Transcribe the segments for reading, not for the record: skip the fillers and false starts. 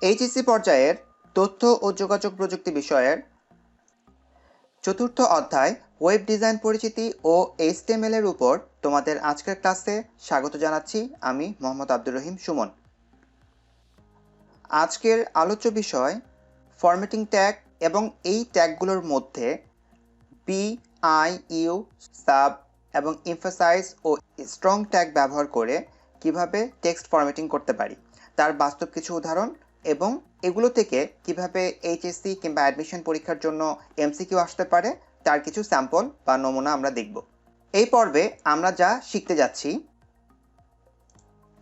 HSC পর্যায়ের তথ্য ও যোগাযোগ প্রযুক্তি বিষয়ের চতুর্থ অধ্যায় ওয়েব ডিজাইন পরিচিতি ও এইচটিএমএল এর উপর তোমাদের আজকের ক্লাসে স্বাগত জানাচ্ছি। আমি মোহাম্মদ আব্দুর রহিম সুমন। আজকের আলোচ্য বিষয় ফরম্যাটিং ট্যাগ এবং এই ট্যাগগুলোর মধ্যে বি, আই, ইউ, সাব এবং এমফাসাইজ ও স্ট্রং ট্যাগ ব্যবহার করে কিভাবে টেক্সট ফরম্যাটিং করতে পারি তার বাস্তব কিছু উদাহরণ এবং এগুলো থেকে কিভাবে এইচএসসি কিংবা অ্যাডমিশন পরীক্ষার জন্য এমসিকিউ আসতে পারে তার কিছু স্যাম্পল বা নমুনা আমরা দেখব। এই পর্বে আমরা যা শিখতে যাচ্ছি: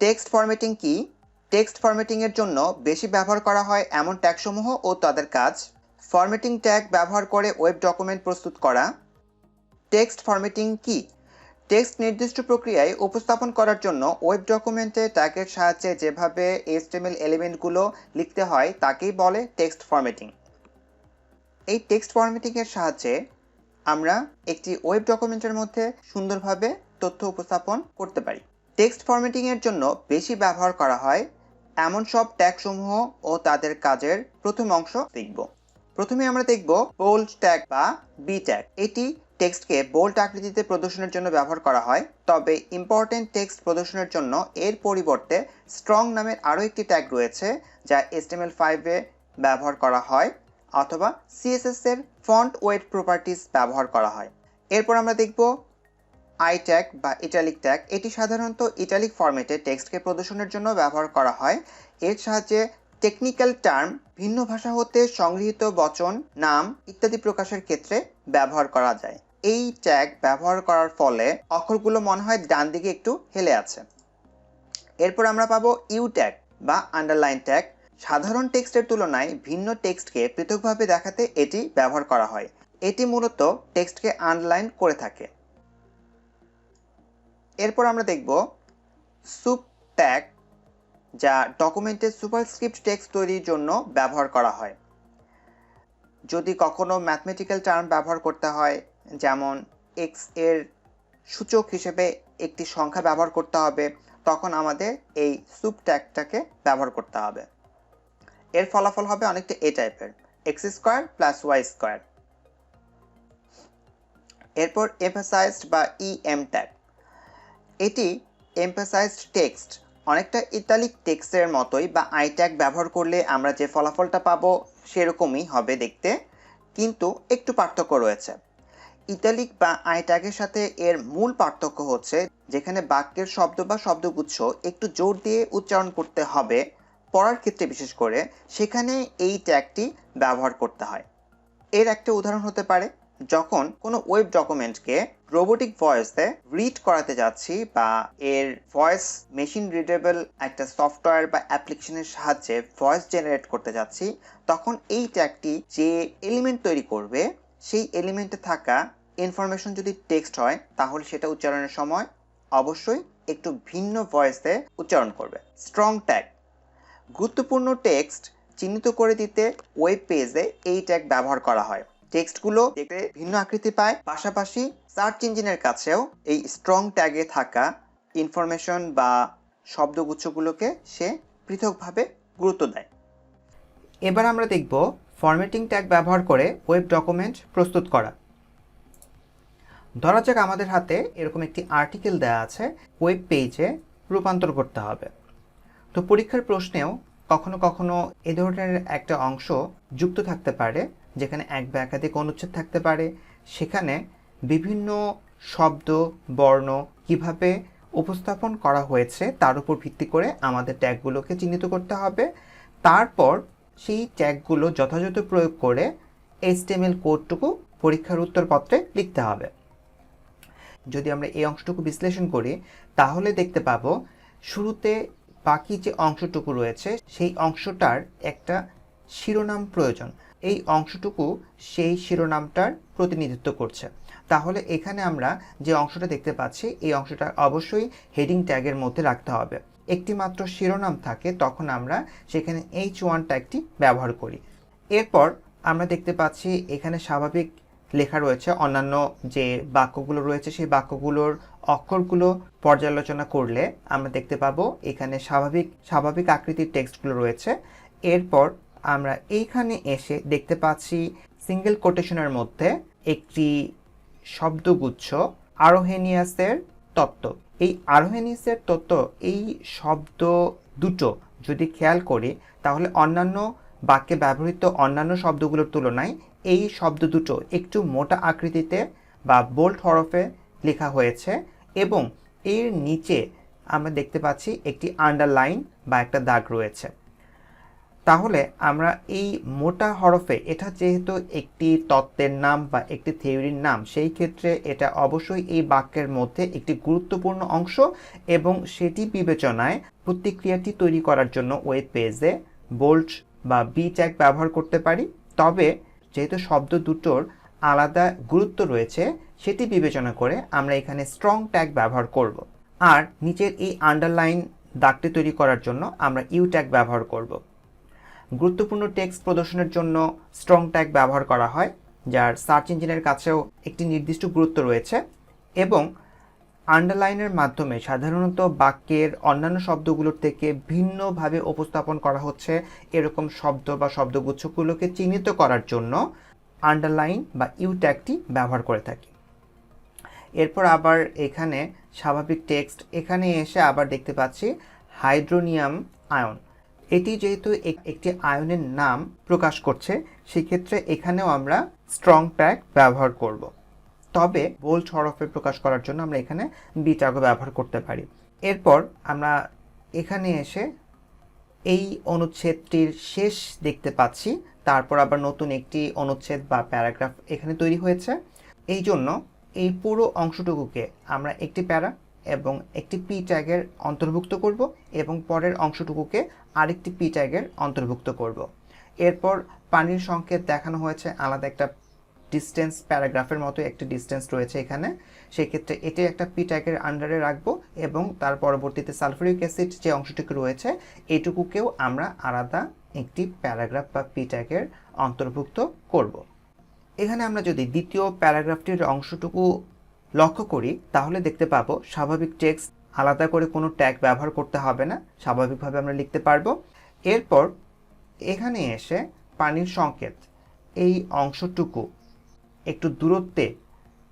টেক্সট ফরম্যাটিং কি, টেক্সট ফরম্যাটিংয়ের জন্য বেশি ব্যবহার করা হয় এমন ট্যাগসমূহ ও তাদের কাজ, ফরম্যাটিং ট্যাগ ব্যবহার করে ওয়েব ডকুমেন্ট প্রস্তুত করা। টেক্সট ফরম্যাটিং কি? টেক্সট নির্দিষ্ট প্রক্রিয়ায় উপস্থাপন করার জন্য ওয়েব ডকুমেন্টে ট্যাগের সাহায্যে যেভাবে এইচটিএমএল এলিমেন্টগুলো লিখতে হয় তাকেই বলে টেক্সট ফরম্যাটিং। এই টেক্সট ফরম্যাটিংয়ের সাহায্যে আমরা একটি ওয়েব ডকুমেন্টের মধ্যে সুন্দরভাবে তথ্য উপস্থাপন করতে পারি। টেক্সট ফরম্যাটিংয়ের জন্য বেশি ব্যবহার করা হয় এমন সব ট্যাগসমূহ ও তাদের কাজের প্রথম অংশ দেখব। প্রথমে আমরা দেখব বোল্ড ট্যাগ বা বি ট্যাগ। এটি টেক্সটকে বোল্ড আকৃতিতে প্রদর্শনের জন্য ব্যবহার করা হয়, তবে ইম্পর্টেন্ট টেক্সট প্রদর্শনের জন্য এর পরিবর্তে স্ট্রং নামের আরও একটি ট্যাগ রয়েছে যা HTML5-এ ব্যবহার করা হয় অথবা CSS এর ফন্ট ওয়েট প্রপার্টিজ ব্যবহার করা হয়। এরপর আমরা দেখব আই ট্যাগ বা ইটালিক ট্যাগ। এটি সাধারণত ইটালিক ফরম্যাটে টেক্সটকে প্রদর্শনের জন্য ব্যবহার করা হয়। এর সাহায্যে টেকনিক্যাল টার্ম, ভিন্ন ভাষা হতে সংগৃহীত বচন, নাম ইত্যাদি প্রকাশের ক্ষেত্রে ব্যবহার করা যায়। এই ট্যাগ ব্যবহার করার ফলে অক্ষরগুলো মনে হয় ডান দিকে একটু হেলে আছে। এরপর আমরা পাবো ইউ ট্যাগ বা আন্ডারলাইন ট্যাগ। সাধারণ টেক্সটের তুলনায় ভিন্ন টেক্সটকে পৃথকভাবে দেখাতে এটি ব্যবহার করা হয়। এটি মূলত টেক্সটকে আন্ডারলাইন করে থাকে। এরপর আমরা দেখব সুপ ট্যাগ, যা ডকুমেন্টের সুপারস্ক্রিপ্ট টেক্সট তৈরির জন্য ব্যবহার করা হয়। যদি কখনো ম্যাথমেটিক্যাল টার্ম ব্যবহার করতে হয়, যেমন এক্স এর সূচক হিসেবে একটি সংখ্যা ব্যবহার করতে হবে, তখন আমাদের এই সুপ ট্যাগটাকে ব্যবহার করতে হবে। এর ফলাফল হবে অনেকটা এ টাইপের, x² + y²। এরপর এমফাসাইজড বা EM ট্যাগ। এটি এমফাসাইজড টেক্সট, অনেকটা ইটালিক টেক্সটের মতোই বা আই ট্যাগ ব্যবহার করলে আমরা যে ফলাফলটা পাবো সেরকমই হবে দেখতে, কিন্তু একটু পার্থক্য রয়েছে। ইটালিক বা আই ট্যাগের সাথে এর মূল পার্থক্য হচ্ছে যেখানে বাক্যের শব্দ বা শব্দগুচ্ছ একটু জোর দিয়ে উচ্চারণ করতে হবে পড়ার ক্ষেত্রে, বিশেষ করে সেখানে এই ট্যাগটি ব্যবহার করতে হয়। এর একটা উদাহরণ হতে পারে যখন কোনো ওয়েব ডকুমেন্টকে রোবোটিক ভয়েসে রিড করাতে যাচ্ছি বা এর ভয়েস মেশিন রিডেবল একটা সফটওয়্যার বা অ্যাপ্লিকেশনের সাহায্যে ভয়েস জেনারেট করতে যাচ্ছি, তখন এই ট্যাগটি যে এলিমেন্ট তৈরি করবে সেই এলিমেন্টে থাকা ইনফরমেশন যদি টেক্সট হয় তাহলে সেটা উচ্চারণের সময় অবশ্যই একটু ভিন্ন ভয়েসে উচ্চারণ করবে। স্ট্রং ট্যাগ, গুরুত্বপূর্ণ টেক্সট চিহ্নিত করে দিতে ওয়েব পেজে এই ট্যাগ ব্যবহার করা হয়। টেক্সটগুলো দেখতে ভিন্ন আকৃতি পায়, পাশাপাশি সার্চ ইঞ্জিনের কাছেও এই স্ট্রং ট্যাগে থাকা ইনফরমেশন বা শব্দগুচ্ছগুলোকে সে পৃথকভাবে গুরুত্ব দেয়। এবার আমরা দেখব ফরম্যাটিং ট্যাগ ব্যবহার করে ওয়েব ডকুমেন্ট প্রস্তুত করা। ধরা যাক আমাদের হাতে এরকম একটি আর্টিকেল দেওয়া আছে, ওয়েব পেজে রূপান্তর করতে হবে। তো পরীক্ষার প্রশ্নেও কখনো কখনো এ ধরনের একটা অংশ যুক্ত থাকতে পারে যেখানে এক বা একাধিক অনুচ্ছেদ থাকতে পারে। সেখানে বিভিন্ন শব্দ, বর্ণ কিভাবে উপস্থাপন করা হয়েছে তার উপর ভিত্তি করে আমাদের ট্যাগগুলোকে চিহ্নিত করতে হবে। তারপর সেই ট্যাগগুলো যথাযথ প্রয়োগ করে HTML কোডটুকু পরীক্ষার উত্তরপত্রে লিখতে হবে। যদি আমরা এই অংশটুকু বিশ্লেষণ করি তাহলে দেখতে পাবো শুরুতে বাকি যে অংশটুকু রয়েছে সেই অংশটার একটা শিরোনাম প্রয়োজন। এই অংশটুকু সেই শিরোনামটার প্রতিনিধিত্ব করছে। তাহলে এখানে আমরা যে অংশটা দেখতে পাচ্ছি এই অংশটা অবশ্যই হেডিং ট্যাগের মধ্যে রাখতে হবে। একটি মাত্র শিরোনাম থাকে তখন আমরা সেখানে H1 ট্যাগটি ব্যবহার করি। এরপর আমরা দেখতে পাচ্ছি এখানে স্বাভাবিক লেখা রয়েছে, অন্যান্য যে বাক্যগুলো রয়েছে সেই বাক্যগুলোর অক্ষরগুলো পর্যালোচনা করলে আমরা দেখতে পাবো এখানে স্বাভাবিক আকৃতির টেক্সটগুলো রয়েছে এরপর আমরা এইখানে এসে দেখতে পাচ্ছি সিঙ্গেল কোটেশনের মধ্যে একটি শব্দগুচ্ছ আরোহেনিয়াসের তত্ত্ব। এই আরোহেনিয়াসের তত্ত্ব, এই শব্দ দুটো যদি খেয়াল করি তাহলে অন্যান্য বাক্যে ব্যবহৃত অন্যান্য শব্দগুলোর তুলনায় এই শব্দ দুটো একটু মোটা আকৃতিতে বা বোল্ড হরফে লেখা হয়েছে এবং এর নিচে আমরা দেখতে পাচ্ছি একটি আন্ডারলাইন বা একটা দাগ রয়েছে। তাহলে আমরা এই মোটা হরফে, এটা যেহেতু একটি তত্ত্বের নাম বা একটি থিওরির নাম, সেই ক্ষেত্রে এটা অবশ্যই এই বাক্যের মধ্যে একটি গুরুত্বপূর্ণ অংশ এবং সেটি বিবেচনায় প্রতিক্রিয়াটি তৈরি করার জন্য ওয়েব পেজে বোল্ড বা বি ট্যাগ ব্যবহার করতে পারি। তবে যেহেতু শব্দ দুটোর আলাদা গুরুত্ব রয়েছে সেটি বিবেচনা করে আমরা এখানে স্ট্রং ট্যাগ ব্যবহার করব। আর নিচের এই আন্ডারলাইন দাগটি তৈরি করার জন্য আমরা ইউ ট্যাগ ব্যবহার করব। গুরুত্বপূর্ণ টেক্সট প্রদর্শনের জন্য স্ট্রং ট্যাগ ব্যবহার করা হয়, যার সার্চ ইঞ্জিনের কাছেও একটি নির্দিষ্ট গুরুত্ব রয়েছে এবং আন্ডারলাইনের মাধ্যমে সাধারণত বাক্যের অন্যান্য শব্দগুলোর থেকে ভিন্নভাবে উপস্থাপন করা হচ্ছে এরকম শব্দ বা শব্দগুচ্ছগুলোকে চিহ্নিত করার জন্য আন্ডারলাইন বা ইউ ট্যাগটি ব্যবহার করে থাকি। এরপর আবার এখানে স্বাভাবিক টেক্সট, এখানে এসে আবার দেখতে পাচ্ছি হাইড্রোনিয়াম আয়ন। এটি যেহেতু একটি আয়নের নাম প্রকাশ করছে সেক্ষেত্রে এখানেও আমরা স্ট্রং ট্যাগ ব্যবহার করব। তবে বোল্ড হরফে প্রকাশ করার জন্য আমরা এখানে বি ট্যাগও ব্যবহার করতে পারি। এরপর আমরা এখানে এসে এই অনুচ্ছেদটির শেষ দেখতে পাচ্ছি, তারপর আবার নতুন একটি অনুচ্ছেদ বা প্যারাগ্রাফ এখানে তৈরি হয়েছে। এই জন্য এই পুরো অংশটুকুকে আমরা একটি প্যারা এবং একটি পি ট্যাগের অন্তর্ভুক্ত করব এবং পরের অংশটুকুকে আরেকটি পি ট্যাগের অন্তর্ভুক্ত করব। এরপর পানির সংকেত দেখানো হয়েছে আলাদা একটা ডিস্টেন্স, প্যারাগ্রাফের মতো একটি ডিস্টেন্স রয়েছে এখানে, সেক্ষেত্রে এটি একটা পি ট্যাগের আন্ডারে রাখবো এবং তার পরবর্তীতে সালফিউরিক অ্যাসিড যে অংশটুকু রয়েছে এইটুকুকেও আমরা আলাদা একটি প্যারাগ্রাফ বা পি ট্যাগের অন্তর্ভুক্ত করব। এখানে আমরা যদি দ্বিতীয় প্যারাগ্রাফটির অংশটুকু লক্ষ্য করি তাহলে দেখতে পাবো স্বাভাবিক টেক্সট, আলাদা করে কোনো ট্যাগ ব্যবহার করতে হবে না, স্বাভাবিকভাবে আমরা লিখতে পারবো। এরপর এখানে এসে পানির সংকেত, এই অংশটুকু একটু দূরত্বে,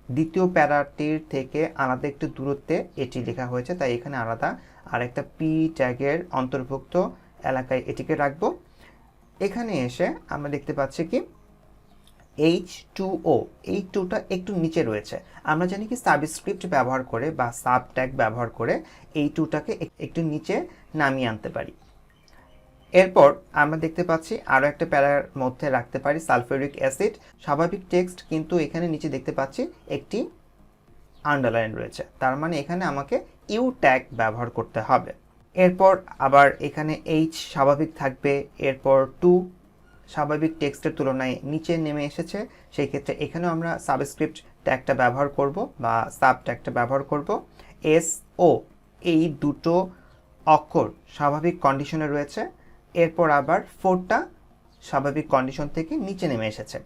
দ্বিতীয় প্যারাটির থেকে আলাদা একটু দূরত্বে এটি লেখা হয়েছে, তাই এখানে আলাদা আর একটা পি ট্যাগের অন্তর্ভুক্ত এলাকায় এটিকে রাখবো। এখানে এসে আমরা দেখতে পাচ্ছি কি H2O, এই টুটা একটু নিচে রয়েছে। আমরা জানি কি সাবস্ক্রিপ্ট ব্যবহার করে বা সাব ট্যাগ ব্যবহার করে এই টুটাকে একটু নিচে নামিয়ে আনতে পারি। এরপর আমরা দেখতে পাচ্ছি আরও একটা প্যারার মধ্যে রাখতে পারি সালফিউরিক অ্যাসিড, স্বাভাবিক টেক্সট, কিন্তু এখানে নিচে দেখতে পাচ্ছি একটি আন্ডারলাইন রয়েছে, তার মানে এখানে আমাকে ইউ ট্যাগ ব্যবহার করতে হবে। এরপর আবার এখানে H স্বাভাবিক থাকবে, এরপর 2 স্বাভাবিক টেক্সটের তুলনায় নিচে নেমে এসেছে, সেই ক্ষেত্রে এখানেও আমরা সাবস্ক্রিপ্ট ট্যাগটা ব্যবহার করব বা সাব ট্যাগটা ব্যবহার করব। SO, এই দুটো অক্ষর স্বাভাবিক কন্ডিশনে রয়েছে, এরপর আবার 4টা স্বাভাবিক কন্ডিশন থেকে নিচে নেমে এসেছে,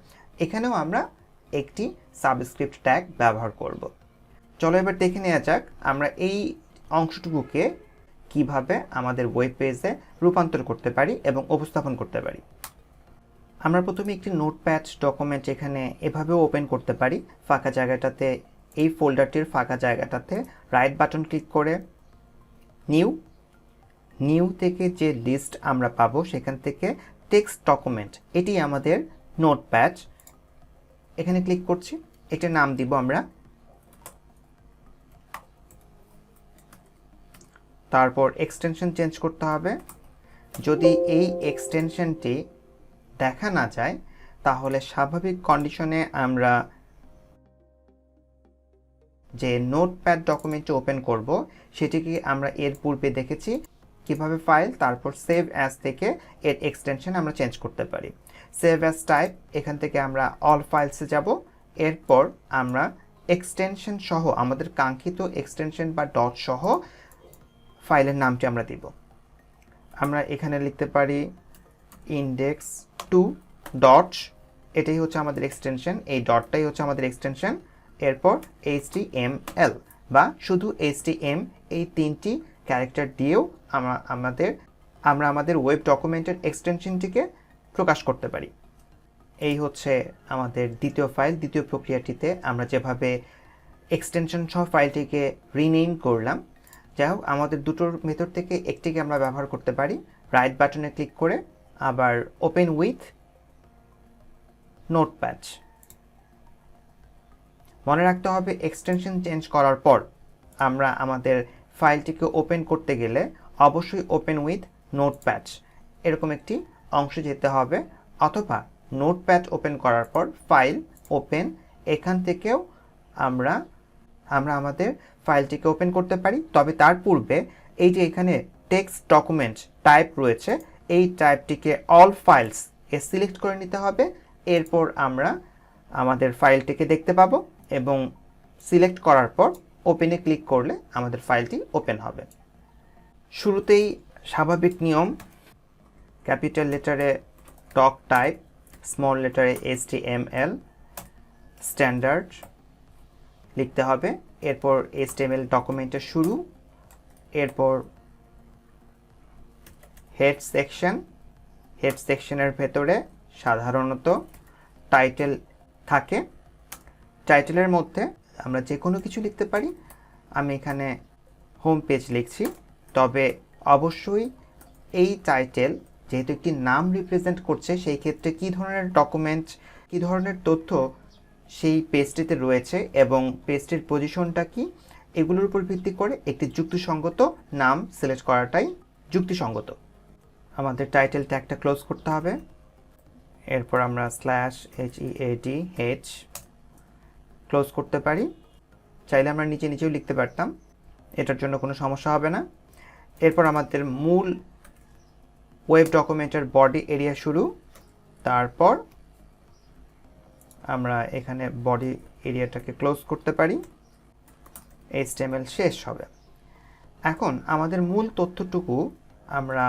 এখানেও আমরা একটি সাবস্ক্রিপ্ট ট্যাগ ব্যবহার করব। চলো এবার দেখে নেওয়া যাক আমরা এই অংশটুকুকে কিভাবে আমাদের ওয়েব পেজে রূপান্তর করতে পারি এবং উপস্থাপন করতে পারি। আমরা প্রথমে একটি নোটপ্যাড ডকুমেন্ট এখানে এভাবেও ওপেন করতে পারি। ফাঁকা জায়গাটাতে, এই ফোল্ডারটির ফাঁকা জায়গাটাতে রাইট বাটন ক্লিক করে নিউ থেকে যে লিস্ট আমরা পাবো সেখান থেকে টেক্সট ডকুমেন্ট, এটি আমাদের নোটপ্যাড, এখানে ক্লিক করছি, এটার নাম দিব আমরা, তারপর এক্সটেনশন চেঞ্জ করতে হবে। যদি এই এক্সটেনশনটি দেখা না যায় তাহলে স্বাভাবিক কন্ডিশনে আমরা যে নোটপ্যাড ডকুমেন্টটি ওপেন করব সেটিকে আমরা এর পূর্বে দেখেছি কিভাবে ফাইল, তারপর সেভ অ্যাজ থেকে এর এক্সটেনশন আমরা চেঞ্জ করতে পারি। সেভ অ্যাজ টাইপ, এখান থেকে আমরা অল ফাইলসে যাব, এরপর আমরা এক্সটেনশন সহ আমাদের কাঙ্ক্ষিত এক্সটেনশন বা ডট সহ ফাইলের নামটি আমরা দিব। আমরা এখানে লিখতে পারি index2 ডট, এটাই হচ্ছে আমাদের এক্সটেনশন, এই ডটটাই হচ্ছে আমাদের এক্সটেনশন। এরপর HTML বা শুধু HTML, এই 3টি ক্যারেক্টার দিয়েও আমাদের আমরা আমাদের ওয়েব ডকুমেন্টের এক্সটেনশনটিকে প্রকাশ করতে পারি। এই হচ্ছে আমাদের দ্বিতীয় ফাইল। দ্বিতীয় প্রক্রিয়াটিতে আমরা যেভাবে এক্সটেনশন সহ ফাইলটিকে রিনেম করলাম। যাই হোক, আমাদের দুটোর ভেতর থেকে একটিকে আমরা ব্যবহার করতে পারি। রাইট বাটনে ক্লিক করে আবার ওপেন উইথ নোটপ্যাড। মনে রাখতে হবে এক্সটেনশন চেঞ্জ করার পর আমরা আমাদের ফাইলটিকে ওপেন করতে গেলে অবশ্যই ওপেন উইথ নোটপ্যাড এরকম একটি অংশে যেতে হবে, অথবা নোটপ্যাড ওপেন করার পর ফাইল ওপেন, এখান থেকেও আমরা আমাদের ফাইলটিকে ওপেন করতে পারি। তবে তার পূর্বে এই যে এখানে টেক্সট ডকুমেন্ট টাইপ রয়েছে, এই টাইপটিকে অল ফাইলস সিলেক্ট করে নিতে হবে। এরপর আমরা আমাদের ফাইলটিকে দেখতে পাবো এবং সিলেক্ট করার পর ওপেনে ক্লিক করলে আমাদের ফাইলটি ওপেন হবে। শুরুতেই স্বাভাবিক নিয়ম, ক্যাপিটাল লেটারে ডক টাইপ, স্মল লেটারে HTML স্ট্যান্ডার্ড লিখতে হবে। এরপর HTML ডকুমেন্টের শুরু, এরপর হেড সেকশনের ভেতরে সাধারণত টাইটেল থাকে। টাইটেলের মধ্যে আমরা যে কোনো কিছু লিখতে পারি। আমি এখানে হোম পেজ লিখছি, তবে অবশ্যই এই টাইটেল যেহেতু একটি নাম রিপ্রেজেন্ট করছে, সেই ক্ষেত্রে কী ধরনের ডকুমেন্ট, কী ধরনের তথ্য সেই পেজটিতে রয়েছে এবং পেজটির পজিশনটা কি, এগুলোর উপর ভিত্তি করে একটি যুক্তিসঙ্গত নাম সিলেক্ট করাটাই যুক্তিসঙ্গত। আমাদের টাইটেল ট্যাগটা ক্লোজ করতে হবে। এরপর আমরা /head ক্লোজ করতে পারি। চাইলে আমরা নিচেও লিখতে পারতাম, এটার জন্য কোনো সমস্যা হবে না। এরপর আমাদের মূল ওয়েব ডকুমেন্টের বডি এরিয়া শুরু, তারপর আমরা এখানে বডি এরিয়াটাকে ক্লোজ করতে পারি, HTML শেষ হবে। এখন আমাদের মূল তথ্যটুকু আমরা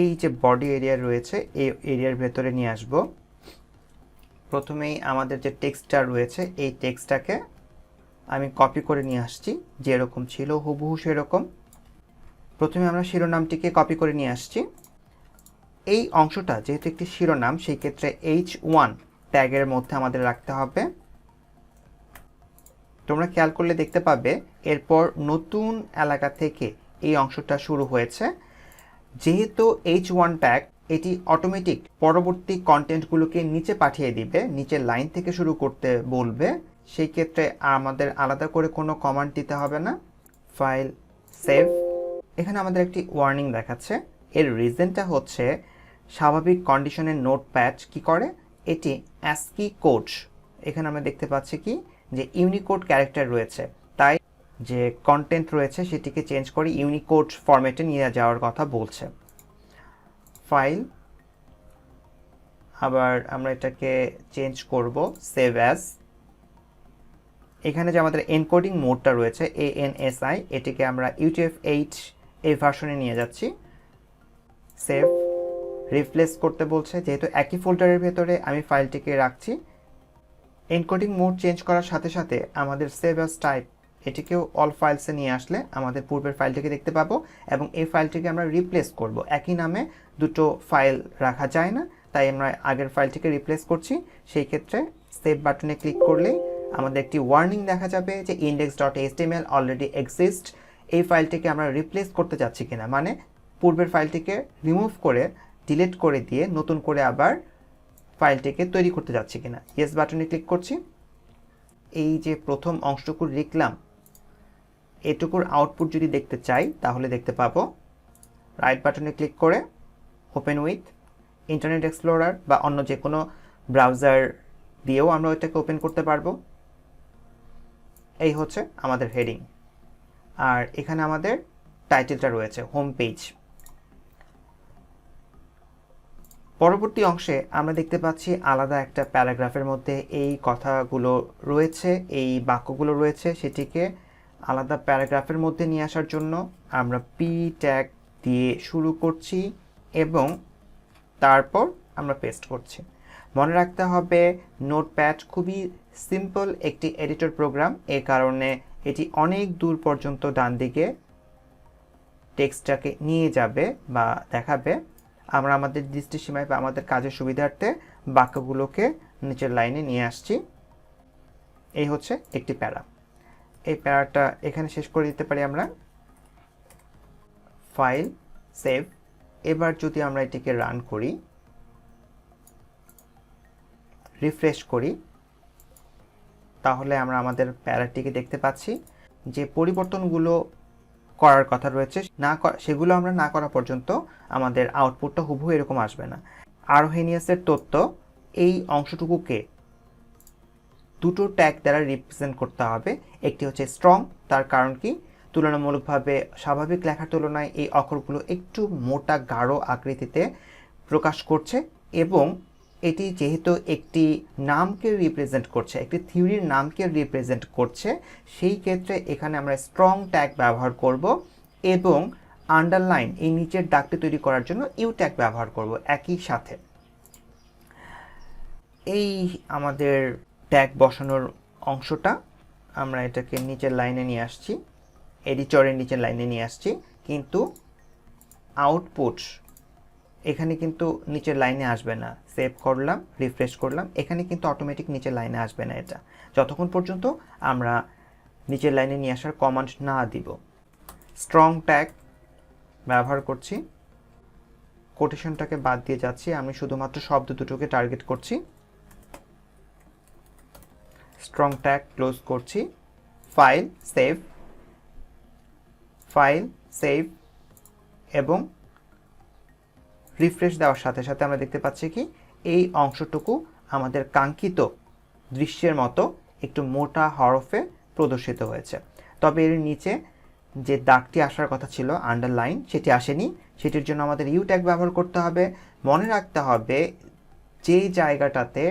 এই যে বডি এরিয়া রয়েছে এই এরিয়ার ভেতরে নিয়ে আসব। প্রথমেই আমাদের যে টেক্সটটা রয়েছে এই টেক্সটটাকে আমি কপি করে নিয়ে আসছি, যেরকম ছিল হুবহু সেরকম। প্রথমে আমরা শিরোনামটিকে কপি করে নিয়ে আসছি। এই অংশটা যেহেতু একটি শিরোনাম, সেই ক্ষেত্রে H1 ট্যাগের মধ্যে আমাদের রাখতে হবে। তোমরা খেয়াল করলে দেখতে পাবে এরপর নতুন এলাকা থেকে এই অংশটা শুরু হয়েছে। যেহেতু H1 ট্যাগ, এটি অটোমেটিক পরবর্তী কন্টেন্টগুলোকে নিচে পাঠিয়ে দিবে, নিচের লাইন থেকে শুরু করতে বলবে। সেই ক্ষেত্রে আমাদের আলাদা করে কোনো কমান্ড দিতে হবে না। File save. এখানে আমাদের একটি ওয়ার্নিং দেখাচ্ছে। এর রিজনটা হচ্ছে স্বাভাবিক কন্ডিশনের নোটপ্যাড কি করে, এটি ASCII কোড, এখানে আমরা দেখতে পাচ্ছি কি যে ইউনিকোড ক্যারেক্টার রয়েছে, তাই যে কন্টেন্ট রয়েছে সেটিকে চেঞ্জ করে ইউনিকোড ফরম্যাটে নিয়ে যাওয়ার কথা বলছে। ফাইল, আবার আমরা এটাকে চেঞ্জ করব সেভ অ্যাজ। এখানে যে আমাদের এনকোডিং মোডটা রয়েছে ANSI, এটিকে আমরা UTF-8 এই ভার্সনে নিয়ে যাচ্ছি। সেভ, রিপ্লেস করতে বলছে, যেহেতু একই ফোল্ডারের ভেতরে আমি ফাইলটিকে রাখছি। এনকোডিং মোড চেঞ্জ করার সাথে সাথে আমাদের সেভ অ্যাজ টাইপ, এটিকেও অল ফাইলসে নিয়ে আসলে আমাদের পূর্বের ফাইলটিকে দেখতে পাবো এবং এই ফাইলটিকে আমরা রিপ্লেস করব। একই নামে দুটো ফাইল রাখা যায় না, তাই আমরা আগের ফাইলটিকে রিপ্লেস করছি। সেই ক্ষেত্রে সেভ বাটনে ক্লিক করলেই আমাদের একটি ওয়ার্নিং দেখা যাবে যে index.html অলরেডি এক্সিস্ট। এই ফাইলটিকে আমরা রিপ্লেস করতে যাচ্ছি কিনা, মানে পূর্বের ফাইলটিকে রিমুভ করে ডিলিট করে দিয়ে নতুন করে আবার ফাইলটিকে তৈরি করতে যাচ্ছি কিনা। ইয়েস বাটনে ক্লিক করছি। এই যে প্রথম অংশটুকু লিখলাম, এটুকুর আউটপুট যদি দেখতে চাই তাহলে দেখতে পাবো। রাইট বাটনে ক্লিক করে ওপেন উইথ ইন্টারনেট এক্সপ্লোরার বা অন্য যে কোনো ব্রাউজার দিয়েও আমরা ওইটাকে ওপেন করতে পারবো। এই হচ্ছে আমাদের হেডিং, আর এখানে আমাদের টাইটেলটা রয়েছে হোম পেজ। পরবর্তী অংশে আমরা দেখতে পাচ্ছি আলাদা একটা প্যারাগ্রাফের মধ্যে এই কথাগুলো রয়েছে, এই বাক্যগুলো রয়েছে, সেটিকে আলাদা প্যারাগ্রাফের মধ্যে নিয়ে আসার জন্য আমরা পি ট্যাগ দিয়ে শুরু করছি এবং তারপর আমরা পেস্ট করছি। মনে রাখতে হবে নোটপ্যাড খুবই সিম্পল একটি এডিটর প্রোগ্রাম, এ কারণে এটি অনেক দূর পর্যন্ত ডান দিকে টেক্সটটাকে নিয়ে যাবে বা দেখাবে, আমরা আমাদের দৃষ্টিসীমায় বা আমাদের কাজের সুবিধার্থে বাক্যগুলোকে নিচের লাইনে নিয়ে আসছি। এই হচ্ছে একটি প্যারা। এই প্যারাটা এখানে শেষ করে দিতে পারি আমরা। File, save. এবার যদি আমরা এটিকে রান করি, রিফ্রেশ করি, তাহলে আমরা আমাদের প্যারাটিকে দেখতে পাচ্ছি। যে পরিবর্তনগুলো করার কথা রয়েছে সেগুলো আমরা না করা পর্যন্ত আমাদের আউটপুটটা হুবহু এরকম আসবে না। আরোহেনিয়াসের তথ্য এই অংশটুকুকে দুটো ট্যাগ দ্বারা রিপ্রেজেন্ট করতে হবে। একটি হচ্ছে স্ট্রং, তার কারণ কি, তুলনামূলকভাবে স্বাভাবিক লেখার তুলনায় এই অক্ষরগুলো একটু মোটা গাঢ় আকৃতিতে প্রকাশ করছে, এবং এটি যেহেতু একটি নামকে রিপ্রেজেন্ট করছে, একটি থিওরির নামকে রিপ্রেজেন্ট করছে, সেই ক্ষেত্রে এখানে আমরা স্ট্রং ট্যাগ ব্যবহার করব, এবং আন্ডারলাইন এই নিচের দাগটি তৈরি করার জন্য ইউ ট্যাগ ব্যবহার করব একই সাথে। এই আমাদের ট্যাগ বসানোর অংশটা আমরা এটাকে নিচের লাইনে নিয়ে আসছি, এডিটরের নিচের লাইনে নিয়ে আসছি, কিন্তু আউটপুট এখানে কিন্তু নিচের লাইনে আসবে না। সেভ করলাম, রিফ্রেশ করলাম, এখানে কিন্তু অটোমেটিক নিচের লাইনে আসবে না এটা, যতক্ষণ পর্যন্ত আমরা নিচের লাইনে নিয়ে আসার কমান্ড না দিব। স্ট্রং ট্যাগ ব্যবহার করছি, কোটেশনটাকে বাদ দিয়ে যাচ্ছি, আমি শুধুমাত্র শব্দ দুটোকে টার্গেট করছি। স্ট্রং ট্যাগ ক্লোজ করছি, ফাইল, সেভ, ফাইল, সেভ, এবং রিফ্রেশ দেওয়ার সাথে সাথে আমরা দেখতে পাচ্ছি কি এই অংশটুকু আমাদের কাঙ্ক্ষিত দৃশ্যের মতো একটু মোটা হরফে প্রদর্শিত হয়েছে। তবে এর নিচে যে দাগটি আসার কথা ছিল আন্ডারলাইন, সেটি আসেনি। সেটির জন্য আমাদের ইউ ট্যাগ ব্যবহার করতে হবে। মনে রাখতে হবে যেই জায়গাটাতে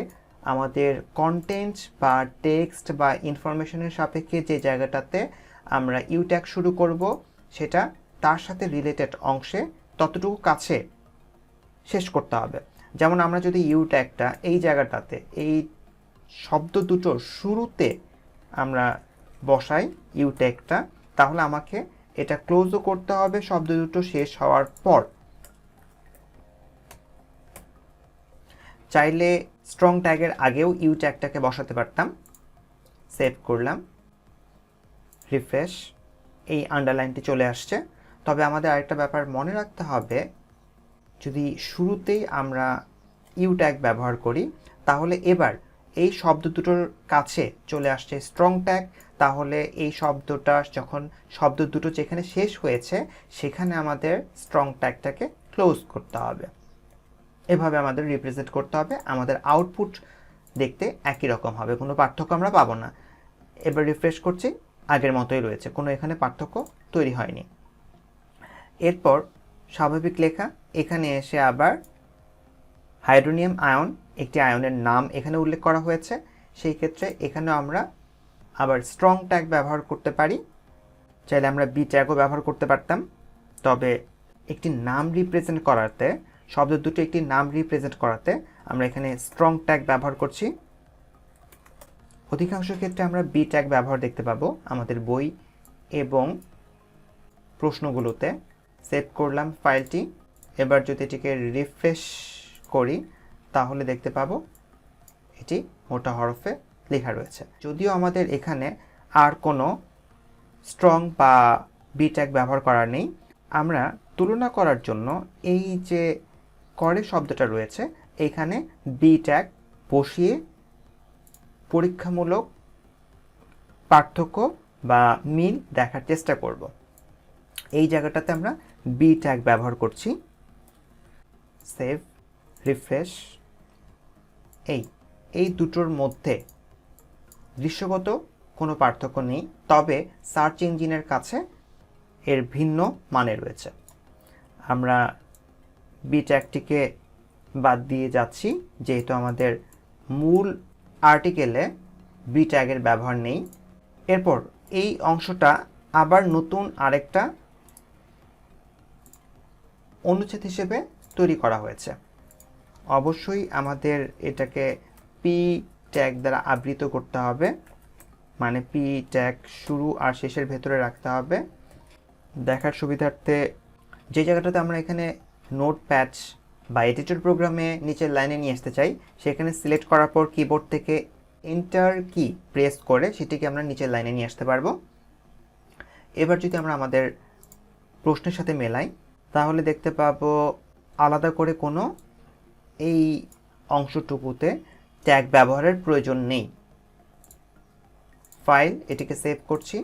আমাদের কন্টেন্ট বা টেক্সট বা ইনফরমেশনের সাপেক্ষে যে জায়গাটাতে আমরা ইউ ট্যাগ শুরু করব, সেটা তার সাথে রিলেটেড অংশে ততটুকু কাছে শেষ করতে হবে। যেমন আমরা যদি ইউ ট্যাগটা এই জায়গাটাতে এই শব্দ দুটোর শুরুতে আমরা বসাই ইউ ট্যাগটা, তাহলে আমাকে এটা ক্লোজও করতে হবে শব্দ দুটো শেষ হওয়ার পর। চাইলে স্ট্রং ট্যাগের আগেও ইউ ট্যাগটাকে বসাতে পারতাম। সেভ করলাম, রিফ্রেশ, এই আন্ডারলাইনটি চলে আসছে। তবে আমাদের আরেকটা ব্যাপার মনে রাখতে হবে, যদি শুরুতেই আমরা ইউ ট্যাগ ব্যবহার করি, তাহলে এবার এই শব্দ দুটোর কাছে চলে আসছে স্ট্রং ট্যাগ, তাহলে এই শব্দটা যখন শব্দ দুটো যেখানে শেষ হয়েছে সেখানে আমাদের স্ট্রং ট্যাগটাকে ক্লোজ করতে হবে। এভাবে আমাদের রিপ্রেজেন্ট করতে হবে। আমাদের আউটপুট দেখতে একই রকম হবে, কোনো পার্থক্য আমরা পাবো না। এবার রিফ্রেশ করছি, আগের মতোই রয়েছে, কোনো এখানে পার্থক্য তৈরি হয়নি। এরপর স্বাভাবিক লেখা, এখানে এসে আবার হাইড্রোনিয়াম আয়ন, একটি আয়নের নাম এখানে উল্লেখ করা হয়েছে, সেই ক্ষেত্রে এখানেও আমরা আবার স্ট্রং ট্যাগ ব্যবহার করতে পারি। চাইলে আমরা বি ট্যাগও ব্যবহার করতে পারতাম। তবে একটি নাম রিপ্রেজেন্ট করাতে, শব্দ দুটো একটি নাম রিপ্রেজেন্ট করাতে আমরা এখানে স্ট্রং ট্যাগ ব্যবহার করছি। অধিকাংশ ক্ষেত্রে আমরা বি ট্যাগ ব্যবহার দেখতে পাবো আমাদের বই এবং প্রশ্নগুলোতে। সেভ করলাম ফাইলটি। এবার যদি এটিকে রিফ্রেশ করি, তাহলে দেখতে পাবো এটি মোটা হরফে লেখা রয়েছে। যদিও আমাদের এখানে আর কোনো স্ট্রং বা বি ট্যাগ ব্যবহার করার নেই, আমরা তুলনা করার জন্য এই যে করে শব্দটা রয়েছে এখানে বি ট্যাগ বসিয়ে পরীক্ষামূলক পার্থক্য বা মিল দেখার চেষ্টা করব। এই জায়গাটাতে আমরা বি ট্যাগ ব্যবহার করছি। Save, refresh. এই দুটোর মধ্যে দৃশ্যগত কোনো পার্থক্য নেই, তবে সার্চ ইঞ্জিনের কাছে এর ভিন্ন মানে রয়েছে। আমরা বি ট্যাগটিকে বাদ দিয়ে যাচ্ছি, যেহেতু আমাদের মূল আর্টিকেলে বি ট্যাগের ব্যবহার নেই। এরপর এই অংশটা আবার নতুন আরেকটা অনুচ্ছেদ হিসেবে তৈরি করা হয়েছে। অবশ্যই আমাদের এটাকে পি ট্যাগ দ্বারা আবৃত করতে হবে, মানে পি ট্যাগ শুরু আর শেষের ভেতরে রাখতে হবে। দেখার সুবিধার্থে যে জায়গাটাতে আমরা এখানে নোটপ্যাড বা এডিটর প্রোগ্রামে নিচের লাইনে নিয়ে আসতে চাই, সেখানে সিলেক্ট করার পর কিবোর্ড থেকে এন্টার কি প্রেস করে সেটিকে আমরা নিচের লাইনে নিয়ে আসতে পারবো। এবার যদি আমরা আমাদের প্রশ্নের সাথে মেলাই, তাহলে দেখতে পাবো আলাদা করে কোনো এই অংশটুকুতে ট্যাগ ব্যবহারের প্রয়োজন নেই। ফাইল, এটিকে সেভ করছি,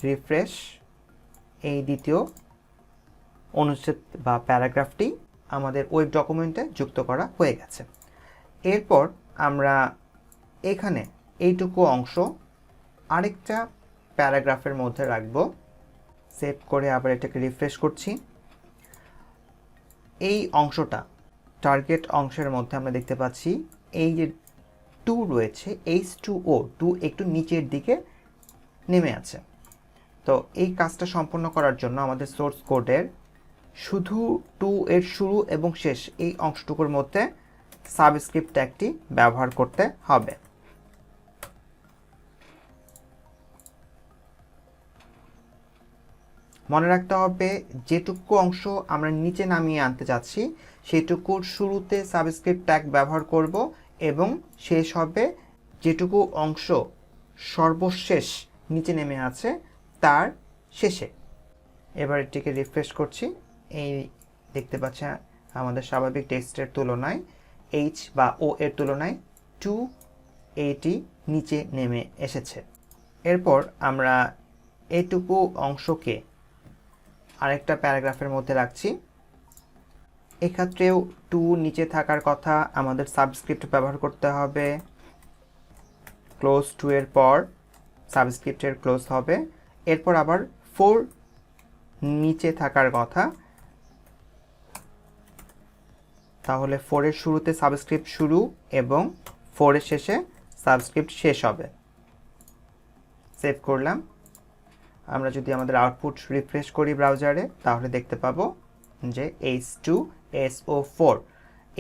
রিফ্রেশ। এই দ্বিতীয় অনুচ্ছেদ বা প্যারাগ্রাফটি আমাদের ওয়েব ডকুমেন্টে যুক্ত করা হয়ে গেছে। এরপর আমরা এখানে এইটুকু অংশ আরেকটা প্যারাগ্রাফের মধ্যে রাখব। সেভ করে আবার এটাকে রিফ্রেশ করছি। এই অংশটা টার্গেট অংশের মধ্যে আমরা দেখতে পাচ্ছি এই যে 2 রয়েছে, H2O 2 একটু নিচের দিকে নেমে আছে। তো এই কাজটা সম্পন্ন করার জন্য আমাদের সোর্স কোডের শুধু 2 এর শুরু এবং শেষ এই অংশটুকুর মধ্যে সাবস্ক্রিপ্ট ট্যাগটি ব্যবহার করতে হবে। মনে রাখতে হবে যেটুকু অংশ আমরা নিচে নামিয়ে আনতে যাচ্ছি সেটুকুর শুরুতে সাবস্ক্রিপ্ট ট্যাগ ব্যবহার করব এবং শেষ হবে যেটুকু অংশ সর্বশেষ নিচে নেমে আছে তার শেষে। এবার এটিকে রিফ্রেশ করছি। এই দেখতে পাচ্ছি আমাদের স্বাভাবিক টেক্সটের তুলনায় H বা O এর তুলনায় 2 এটি নিচে নেমে এসেছে। এরপর আমরা এইটুকু অংশকে আরেকটা প্যারাগ্রাফের মধ্যে রাখছি। এক্ষেত্রেও 2 নিচে থাকার কথা, আমাদের সাবস্ক্রিপ্ট ব্যবহার করতে হবে। ক্লোজ 2 এর পর সাবস্ক্রিপ্টের ক্লোজ হবে। এরপর আবার 4 নিচে থাকার কথা, তাহলে 4 এর শুরুতে সাবস্ক্রিপ্ট শুরু এবং 4 এর শেষে সাবস্ক্রিপ্ট শেষ হবে। সেভ করলাম। আমরা যদি আমাদের আউটপুট রিফ্রেশ করি ব্রাউজারে, তাহলে দেখতে পাবো যে H2SO4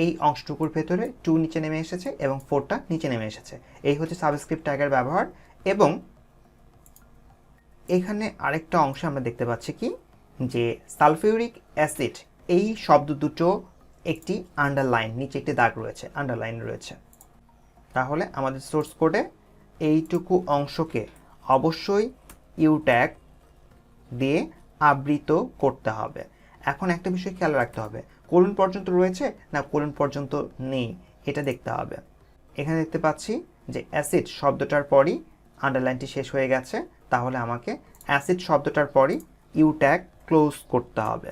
এই অংশটুকুর ভেতরে 2 নিচে নেমে এসেছে এবং 4টা নিচে নেমে এসেছে। এই হচ্ছে সাবস্ক্রিপ্ট ট্যাগের ব্যবহার। এবং এখানে আরেকটা অংশ আমরা দেখতে পাচ্ছি কি যে সালফিউরিক অ্যাসিড এই শব্দ দুটো একটি আন্ডারলাইন, নিচে একটি দাগ রয়েছে, আন্ডারলাইন রয়েছে। তাহলে আমাদের সোর্স কোডে এইটুকু অংশকে অবশ্যই ইউ ট্যাগ দিয়ে আবৃত করতে হবে। এখন একটা বিষয় খেয়াল রাখতে হবে, কোলন পর্যন্ত রয়েছে না কোলন পর্যন্ত নেই এটা দেখতে হবে। এখানে দেখতে পাচ্ছি যে অ্যাসিড শব্দটার পরই আন্ডারলাইনটি শেষ হয়ে গেছে, তাহলে আমাকে অ্যাসিড শব্দটার পরই ইউ ট্যাগ ক্লোজ করতে হবে।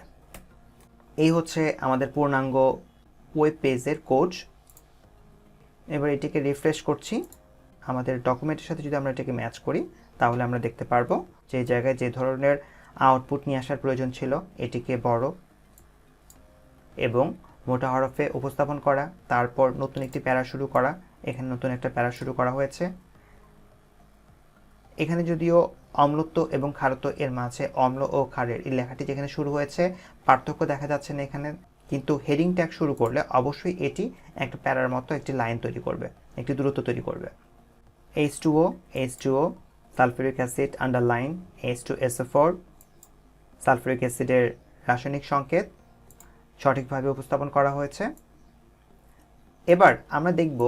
এই হচ্ছে আমাদের পূর্ণাঙ্গ ওয়েব পেজের কোড। এবার এটিকে রিফ্রেশ করছি। আমাদের ডকুমেন্টের সাথে যদি আমরা এটাকে ম্যাচ করি, তাহলে আমরা দেখতে পারবো যে জায়গায় যে ধরনের আউটপুট নিয়ে আসার প্রয়োজন ছিল এটিকে বড় এবং মোটা হরফে উপস্থাপন করা, তারপর নতুন একটি প্যারা শুরু করা। এখানে নতুন একটা প্যারা শুরু করা হয়েছে। এখানে যদিও অম্লত্ব এবং ক্ষারত্ব এর মাঝে অম্ল ও ক্ষারের এই লেখাটি যেখানে শুরু হয়েছে পার্থক্য দেখা যাচ্ছে না এখানে, কিন্তু হেডিং ট্যাগ শুরু করলে অবশ্যই এটি একটা প্যারার মতো একটি লাইন তৈরি করবে, একটি দূরত্ব তৈরি করবে। H2O sulphuric acid underline H2SO4 sulphuric অ্যাসিডের রাসায়নিক সংকেত সঠিকভাবে উপস্থাপন করা হয়েছে। এবার আমরা দেখব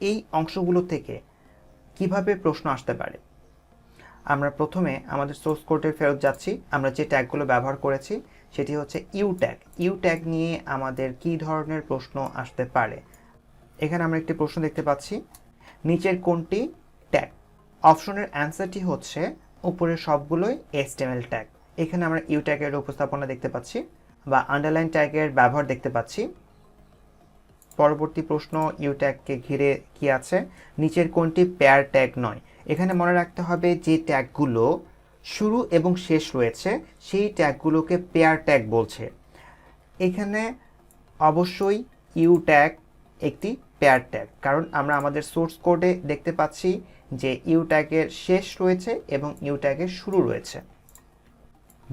এই অংশগুলো থেকে কিভাবে প্রশ্ন আসতে পারে। আমরা প্রথমে আমাদের সোর্স কোডে ফেরত যাচ্ছি। আমরা যে ট্যাগগুলো ব্যবহার করেছি সেটি হচ্ছে ইউ ট্যাগ। ইউ ট্যাগ নিয়ে আমাদের কি ধরনের প্রশ্ন আসতে পারে। এখানে আমরা একটি প্রশ্ন দেখতে পাচ্ছি, নিচের কোনটি ট্যাগ? অপশনের অ্যান্সারটি হচ্ছে উপরের সবগুলোই HTML ট্যাগ। এখানে আমরা ইউ ট্যাগের উপস্থাপনা দেখতে পাচ্ছি বা আন্ডারলাইন ট্যাগের ব্যবহার দেখতে পাচ্ছি। পরবর্তী প্রশ্ন ইউ ট্যাগকে ঘিরে কি আছে, নিচের কোনটি পেয়ার ট্যাগ নয়। এখানে মনে রাখতে হবে যে ট্যাগগুলো শুরু এবং শেষ রয়েছে সেই ট্যাগগুলোকে পেয়ার ট্যাগ বলছে। এখানে অবশ্যই ইউ ট্যাগ একটি পেয়ার ট্যাগ, কারণ আমরা আমাদের সোর্স কোডে দেখতে পাচ্ছি যে ইউ ট্যাগের শেষ রয়েছে এবং ইউ ট্যাগের শুরু রয়েছে।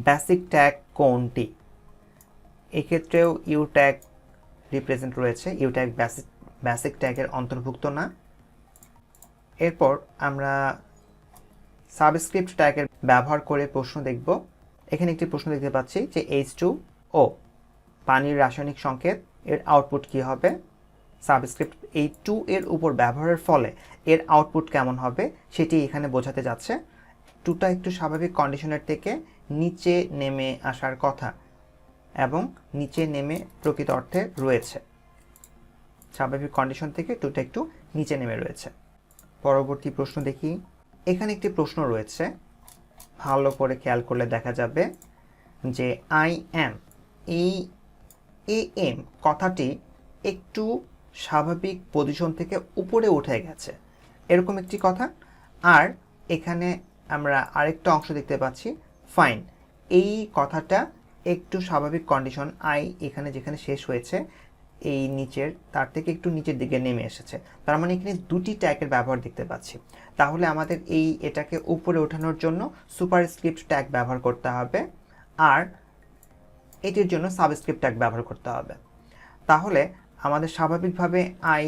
বেসিক ট্যাগ কোনটি? এক্ষেত্রেও ইউ ট্যাগ রিপ্রেজেন্ট রয়েছে, ইউ ট্যাগ বেসিক ট্যাগের অন্তর্ভুক্ত না। এরপর আমরা সাবস্ক্রিপ্ট ট্যাগের ব্যবহার করে প্রশ্ন দেখব। এখানে একটি প্রশ্ন দেখতে পাচ্ছি যে H2O পানির রাসায়নিক সংকেত এর আউটপুট কি হবে, সাবস্ক্রিপ্ট এই 2 এর উপর ব্যবহারের ফলে এর আউটপুট কেমন হবে সেটি এখানে বোঝাতে যাচ্ছে। 2টা একটু স্বাভাবিক কন্ডিশনের থেকে নিচে নেমে আসার কথা এবং নিচে নেমে প্রকৃত অর্থে রয়েছে। স্বাভাবিক কন্ডিশন থেকে 2টা একটু নিচে নেমে রয়েছে। পরবর্তী প্রশ্ন দেখি। এখানে একটি প্রশ্ন রয়েছে, ভালো করে খেয়াল করলে দেখা যাবে যে আই অ্যাম, এই AM কথাটি একটু স্বাভাবিক পজিশন থেকে উপরে উঠে গেছে, এরকম একটি কথা। আর এখানে আমরা আরেকটা অংশ দেখতে পাচ্ছি ফাইন, এই কথাটা একটু স্বাভাবিক কন্ডিশন আই এখানে যেখানে শেষ হয়েছে এই নিচের তার থেকে একটু নিচের দিকে নেমে এসেছে। তার মানে এখানে দুটি ট্যাগের ব্যবহার দেখতে পাচ্ছি। তাহলে আমাদের এটাকে উপরে ওঠানোর জন্য সুপারস্ক্রিপ্ট ট্যাগ ব্যবহার করতে হবে আর এটির জন্য সাবস্ক্রিপ্ট ট্যাগ ব্যবহার করতে হবে। তাহলে আমাদের স্বাভাবিকভাবে আই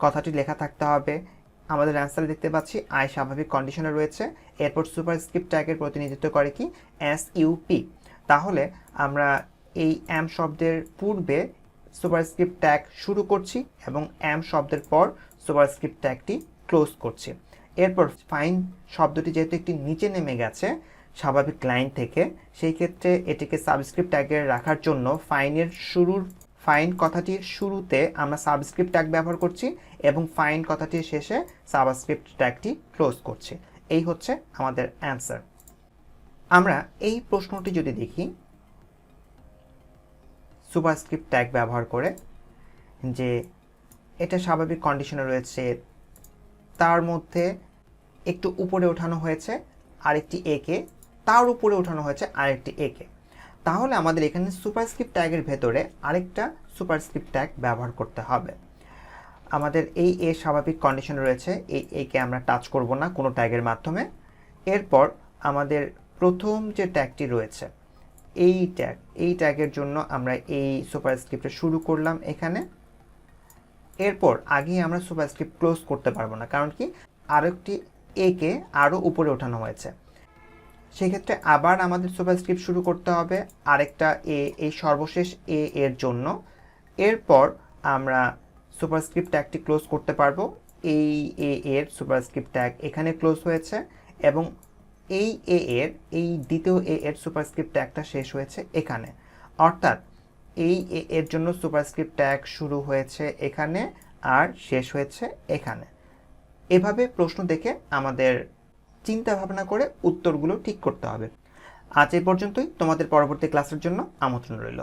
কথাটি লেখা থাকতে হবে। আমাদের অ্যান্সার দেখতে পাচ্ছি আই স্বাভাবিক কন্ডিশনে রয়েছে, এরপর সুপারস্ক্রিপ্ট ট্যাগের প্রতিনিধিত্ব করে কি SUP। তাহলে আমরা এই অ্যাম শব্দের পূর্বে সুপারস্ক্রিপ্ট ট্যাগ শুরু করছি এবং অ্যাম শব্দের পর সুপারস্ক্রিপ্ট ট্যাগটি ক্লোজ করছি। এরপর ফাইন শব্দটি যেহেতু একটি নিচে নেমে গেছে স্বাভাবিক লাইন থেকে, সেই ক্ষেত্রে এটিকে সাবস্ক্রিপ্ট ট্যাগে রাখার জন্য ফাইন কথাটির শুরুতে আমরা সাবস্ক্রিপ্ট ট্যাগ ব্যবহার করছি এবং ফাইন কথাটির শেষে সাবস্ক্রিপ্ট ট্যাগটি ক্লোজ করছি। এই হচ্ছে আমাদের অ্যান্সার। আমরা এই প্রশ্নটি যদি দেখি সুপারস্ক্রিপ্ট ট্যাগ ব্যবহার করে, যে এটা স্বাভাবিক কন্ডিশনে রয়েছে, তার মধ্যে একটু উপরে ওঠানো হয়েছে আরেকটি একে, তার উপরে ওঠানো হয়েছে আরেকটি একে। তাহলে আমাদের এখানে সুপারস্ক্রিপ্ট ট্যাগের ভেতরে আরেকটা সুপারস্ক্রিপ্ট ট্যাগ ব্যবহার করতে হবে। আমাদের এই স্বাভাবিক কন্ডিশনে রয়েছে, এই একে আমরা টাচ করব না কোনো ট্যাগের মাধ্যমে। এরপর আমাদের প্রথম যে ট্যাগটি রয়েছে এই ট্যাগের জন্য আমরা এই সুপারস্ক্রিপ্টে শুরু করলাম এখানে। এরপর আগেই আমরা সুপারস্ক্রিপ্ট ক্লোজ করতে পারবো না, কারণ কি আরেকটি একে আরও উপরে ওঠানো হয়েছে। সেক্ষেত্রে আবার আমাদের সুপারস্ক্রিপ্ট শুরু করতে হবে আরেকটা এই সর্বশেষ এর জন্য। এরপর আমরা সুপারস্ক্রিপ্ট ট্যাগটি ক্লোজ করতে পারবো। এই এর সুপারস্ক্রিপ্ট ট্যাগ এখানে ক্লোজ হয়েছে এবং এই দ্বিতীয় এর সুপারস্ক্রিপ্ট ট্যাগটা শেষ হয়েছে এখানে। অর্থাৎ এর জন্য সুপারস্ক্রিপ্ট ট্যাগ শুরু হয়েছে এখানে আর শেষ হয়েছে এখানে। এভাবে প্রশ্ন দেখে আমাদের চিন্তা ভাবনা করে উত্তরগুলো ঠিক করতে হবে। আজ এই পর্যন্তই। তোমাদের পরবর্তী ক্লাসের জন্য আমন্ত্রণ রইল।